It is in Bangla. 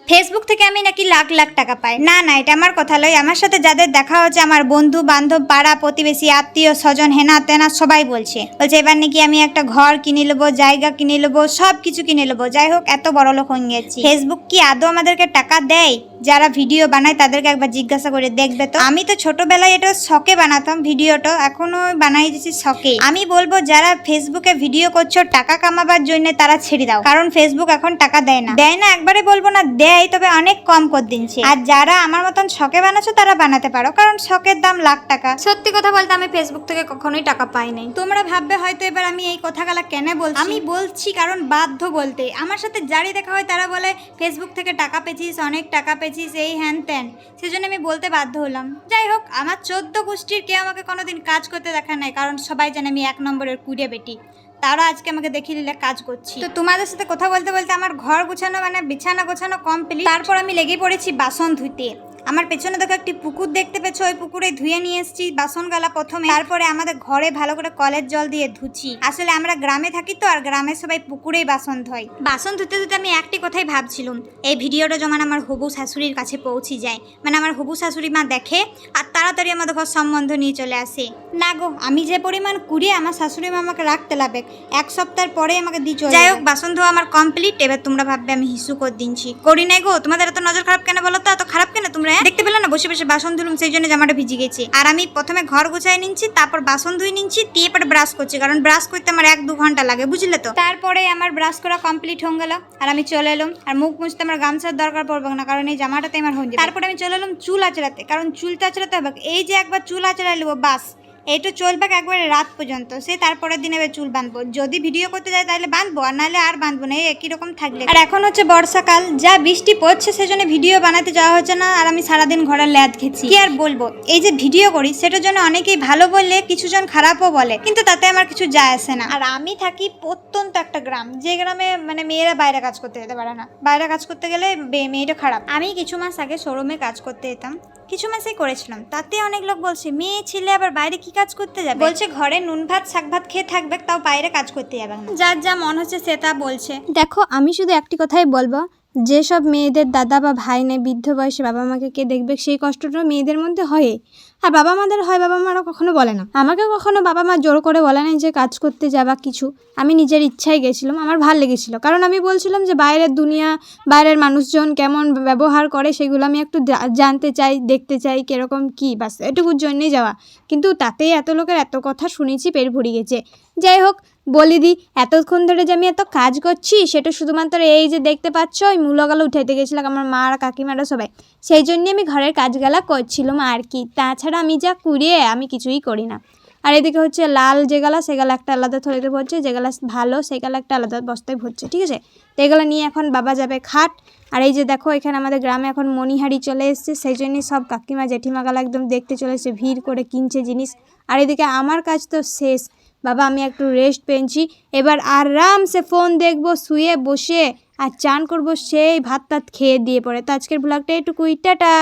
ফেসবুক থেকে আমি নাকি লাখ লাখ টাকা পাই। না না, এটা আমার কথা লয়। আমার সাথে যাদের দেখা হচ্ছে, আমার বন্ধু বান্ধব, পাড়া প্রতিবেশী, আত্মীয় স্বজন, হেনা তেনা সবাই বলছে এবার নাকি আমি একটা ঘর কিনে নেবো, জায়গা কিনে নেবো, সব কিছু কিনে নেবো। যাই হোক, এত বড় লোক হয়ে গেছি। ফেসবুক কি আদৌ আমাদেরকে টাকা দেয়? যারা ভিডিও বানায় তাদেরকে একবার জিজ্ঞাসা করে দেখবে তো। আমি তো ছোটবেলায় এটা শখে বানাতাম ভিডিওটা, এখনো বানাই দিচ্ছি শখে। আমি বলবো যারা ফেসবুকে ভিডিও করছো টাকা কামাবার জন্য, তারা ছেড়ে দাও, কারণ ফেসবুক এখন টাকা দেয় না। একবারে বলবো না দেয়, তবে অনেক কম করে দিচ্ছে। আর যারা আমার মতন শখে বানাচ্ছো তারা বানাতে পারো, কারণ শখের দাম লাখ টাকা। সত্যি কথা বলতে আমি ফেসবুক থেকে কখনোই টাকা পাই নাই। তোমরা ভাববে হয়তো এবার আমি এই কথাগুলা কেন বলছি। আমি বলছি কারণ বাধ্য বলতে। আমার সাথে যারই দেখা হয় তারা বলে ফেসবুক থেকে টাকা পেয়েছিস, অনেক টাকা পেয়েছিস, এই হ্যান ত্যান, সেজন্য আমি বলতে বাধ্য হলাম। যাই হোক, আমার 14 গোষ্ঠীর কেউ আমাকে কোনোদিন কাজ করতে দেখা নাই, কারণ সবাই জানে আমি 1 নম্বরের কুড়ে বেটি। তারা আজকে আমাকে দেখিয়ে দিলে কাজ করছি। তো তোমাদের সাথে কথা বলতে বলতে আমার ঘর গুছানো মানে বিছানা গোছানো কমপ্লিট। তারপর আমি লেগে পড়েছি বাসন ধুইতে। আমার পেছনে দেখো একটি পুকুর দেখতে পেয়েছো, ওই পুকুরে ধুয়ে নিয়ে এসেছি বাসনগালা প্রথমে। তারপরে আমাদের ঘরে ভালো করে কলের জল দিয়ে ধুচ্ছি। আসলে আমরা গ্রামে থাকি তো, আর গ্রামে সবাই পুকুরেই বাসন ধোয়। বাসন ধুতে ধুতে আমি একটি কথাই ভাবছিলাম, এই ভিডিওটা যখন আমার হবু শাশুড়ির কাছে পৌঁছে যায়, মানে আমার হবু শাশুড়ি মা দেখে আর তাড়াতাড়ি আমাদের ঘর সম্বন্ধ নিয়ে চলে আসে। না গো, আমি যে পরিমাণ কুড়িয়ে আমার শাশুড়ি মা আমাকে রাখতে লাগবে, 1 সপ্তাহ পরে আমাকে দিয়ে চলে। যাই হোক, বাসন ধোয়া আমার কমপ্লিট। এবার তোমরা ভাববে আমি হিসু করে দিনছি, করি নাই গো। তোমাদের এত নজর খারাপ কেন বলো তো? এত খারাপ কেন তোমরা? দেখতে পেলে না বসে বসে বাসন ধুলুম, সেই জন্য জামাটা ভিজে গেছে। আর আমি প্রথমে ঘর গুছাই নিচ্ছি, তারপর বাসন ধুই নিচ্ছি, দিয়ে পরে ব্রাশ করছি, কারণ ব্রাশ করতে আমার 1-2 ঘন্টা লাগে, বুঝলে তো। তারপরে আমার ব্রাশ করা কমপ্লিট হয়ে গেল, আর আমি চলে এলাম। আর মুখ মুছতে আমার গামছার দরকার পড়বে না, কারণ এই জামাটাতে আমার হয়ে যাবে। তারপরে আমি চলে এলাম চুল আঁচড়াতে, কারণ চুলটা আঁচড়াতে হবে। এই যে একবার চুল আঁচড়াই নেবো, বাস এইটা চলবে একবারে রাত পর্যন্ত। সে তারপরের দিনে চুল বাঁধবো, যদি ভিডিও করতে যাই তাহলে বাঁধবো, আর নাহলে আর বাঁধবো না, এই একই রকম থাকলে। আর এখন হচ্ছে বর্ষাকাল, যা বৃষ্টি পড়ছে সেজন্য ভিডিও বানাতে যাওয়া হচ্ছে না। আর আমি সারাদিন ঘরে ল্যাদ খেয়েছি। কি আর বলবো, এই যে ভিডিও করি সেটার জন্য অনেকেই ভালো বললে, কিছুজন খারাপও বলে, কিন্তু তাতে আমার কিছু যায় আসে না। আর আমি থাকি প্রত্যন্ত একটা গ্রাম, যে গ্রামে মানে মেয়েরা বাইরে কাজ করতে যেতে পারে না। বাইরে কাজ করতে গেলে মেয়েটা খারাপ। আমি কিছু মাস আগে শোরুমে কাজ করতে যেতাম, কিছু মাসেই করেছিলাম। তাতে অনেক লোক বলছে মেয়ে ছেলে আবার বাইরে কি কাজ করতে যাবে, বলছে ঘরে নুন ভাত শাক ভাত খেয়ে থাকবে, তাও বাইরে কাজ করতে যাবে না। যার যা মন হচ্ছে সে তা বলছে। দেখো, আমি শুধু একটি কথাই বলবো, যেসব মেয়েদের দাদা বা ভাই নেই, বৃদ্ধ বয়সে বাবা মাকে কে দেখবে, সেই কষ্টটা মেয়েদের মধ্যে হয়। আর বাবা মাদের হয়, বাবা মারা কখনো বলে না। আমাকে কখনো বাবা মা জোর করে বলে নাই যে কাজ করতে যাবা কিছু। আমি নিজের ইচ্ছায় গেছিলাম, আমার ভালো লেগেছিল, কারণ আমি বলছিলাম যে বাইরের দুনিয়া, বাইরের মানুষজন কেমন ব্যবহার করে সেগুলো আমি একটু জানতে চাই, দেখতে চাই কীরকম কী, বাস এটুকুর জন্যই যাওয়া। কিন্তু তাতেই এত লোকের এত কথা শুনেছি, পেট ভরে গেছে। যাই হোক, বলি দি, এতক্ষণ ধরে যে আমি এত কাজ করছি সেটা শুধুমাত্র এই যে দেখতে পাচ্ছ, ওই মূলগুলো উঠাইতে গেছিলাম আমার মা আর কাকিমারা সবাই, সেই জন্যই আমি ঘরের কাজগুলা করছিলাম আর কি। তাছাড়া আমি যা কুড়িয়ে আমি কিছুই করি না। আর এদিকে হচ্ছে লাল যেগুলা, সেগুলো একটা আলাদা থলিতে ভরছে, যেগুলো ভালো সেগুলো একটা আলাদা বস্তায় ভরছে, ঠিক আছে। তো এগুলো নিয়ে এখন বাবা যাবে খাট। আর এই যে দেখো, এখানে আমাদের গ্রামে এখন মণিহারি চলে এসছে, সেই জন্যই সব কাকিমা জেঠিমাগুলো একদম দেখতে চলে এসছে, ভিড় করে কিনছে জিনিস। আর এদিকে আমার কাজ তো শেষ বাবা, আমি একটু রেস্ট পেয়েছি, এবার আরামসে ফোন দেখবো শুয়ে বসে, আর চান করবো সেই ভাত টাত খেয়ে দিয়ে পড়ে। তো আজকের ব্লগটা একটু টাটা।